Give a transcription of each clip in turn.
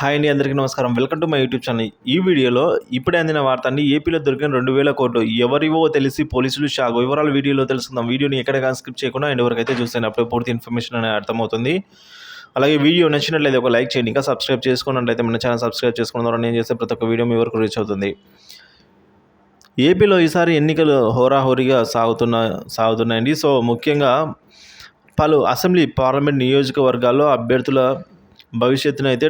Hi అండి, అందరికీ నమస్కారం. Welcome to my YouTube channel. ఈ వీడియోలో ఇప్పుడే అందిన వార్త అండి. ఏపీలో దొరికిన 2,000 కోట్లు ఎవరివో తెలిసి పోలీసులు షాక్. వివరాలు వీడియోలో తెలుసుకుందాం. వీడియోని ఎక్కడ స్కిప్ చేయకుండా ఎండ్ వరకు అయితే చూస్తాను. అప్పుడే పూర్తి ఇన్ఫర్మేషన్ అనేది అర్థమవుతుంది. అలాగే వీడియో నచ్చినట్లయితే ఒక లైక్ చేయండి. ఇంకా సబ్స్క్రైబ్ చేసుకున్నట్లయితే మన ఛానల్ సబ్స్క్రైబ్ చేసుకున్న ద్వారా నేను చేసే ప్రతి ఒక్క వీడియో మీ వరకు రీచ్ అవుతుంది. ఏపీలో ఈసారి ఎన్నికలు హోరాహోరీగా సాగుతున్నాయండి. సో ముఖ్యంగా పలు అసెంబ్లీ పార్లమెంట్ నియోజకవర్గాల్లో అభ్యర్థుల భవిష్యత్తును అయితే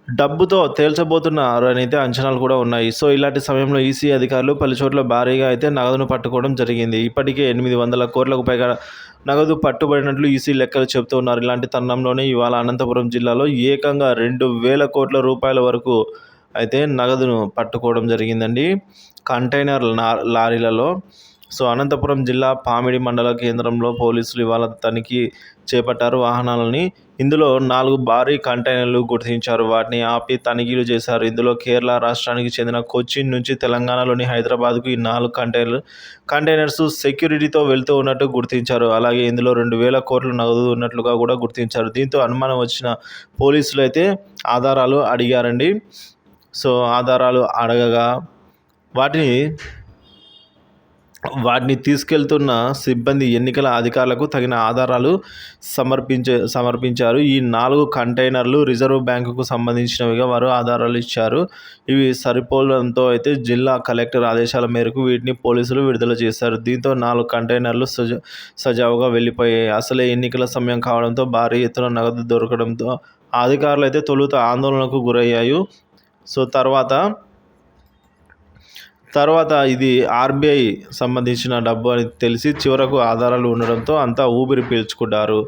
డబ్బుతో తేల్చబోతున్నారు అయితే అంచనాలు కూడా ఉన్నాయి. సో ఇలాంటి సమయంలో ఈసీ అధికారులు పలు చోట్ల భారీగా అయితే నగదును పట్టుకోవడం జరిగింది. ఇప్పటికే 800 కోట్లకు పైగా నగదు పట్టుబడినట్లు ఈసీ లెక్కలు చెబుతున్నారు. ఇలాంటి తరుణంలోనే ఇవాళ అనంతపురం జిల్లాలో ఏకంగా 2,000 కోట్ల రూపాయల వరకు అయితే నగదును పట్టుకోవడం జరిగిందండి కంటైనర్ లారీలలో. సో అనంతపురం జిల్లా పామిడి మండల కేంద్రంలో పోలీసులు ఇవాళ తనిఖీ చేపట్టారు వాహనాలని. ఇందులో 4 భారీ కంటైనర్లు గుర్తించారు. వాటిని ఆపి తనిఖీలు చేశారు. ఇందులో కేరళ రాష్ట్రానికి చెందిన కొచ్చిన్ నుంచి తెలంగాణలోని హైదరాబాద్కు ఈ 4 కంటైనర్స్ సెక్యూరిటీతో వెళ్తూ ఉన్నట్టు గుర్తించారు. అలాగే ఇందులో 2,000 కోట్ల నగదు ఉన్నట్లుగా కూడా గుర్తించారు. దీంతో అనుమానం వచ్చిన పోలీసులు అయితే ఆధారాలు అడిగారండి. సో ఆధారాలు అడగగా వాటిని తీసుకెళ్తున్న సిబ్బంది ఎన్నికల అధికారులకు తగిన ఆధారాలు సమర్పించారు. ఈ 4 కంటైనర్లు రిజర్వ్ బ్యాంకుకు సంబంధించినవిగా వారు ఆధారాలు ఇచ్చారు. ఇవి సరిపోలడంతో అయితే జిల్లా కలెక్టర్ ఆదేశాల మేరకు వీటిని పోలీసులు విడుదల చేశారు. దీంతో 4 కంటైనర్లు సజావుగా వెళ్ళిపోయాయి. అసలే ఎన్నికల సమయం కావడంతో భారీ ఎత్తున నగదు దొరకడంతో అధికారులు అయితే తొలుత ఆందోళనకు గురయ్యారు. సో తర్వాత ఇది ఆర్బీఐ సంబంధించిన డబ్బు అని తెలిసి చివరకు ఆధారాలు ఉండడంతో అంతా ఊపిరి పీల్చుకున్నారు.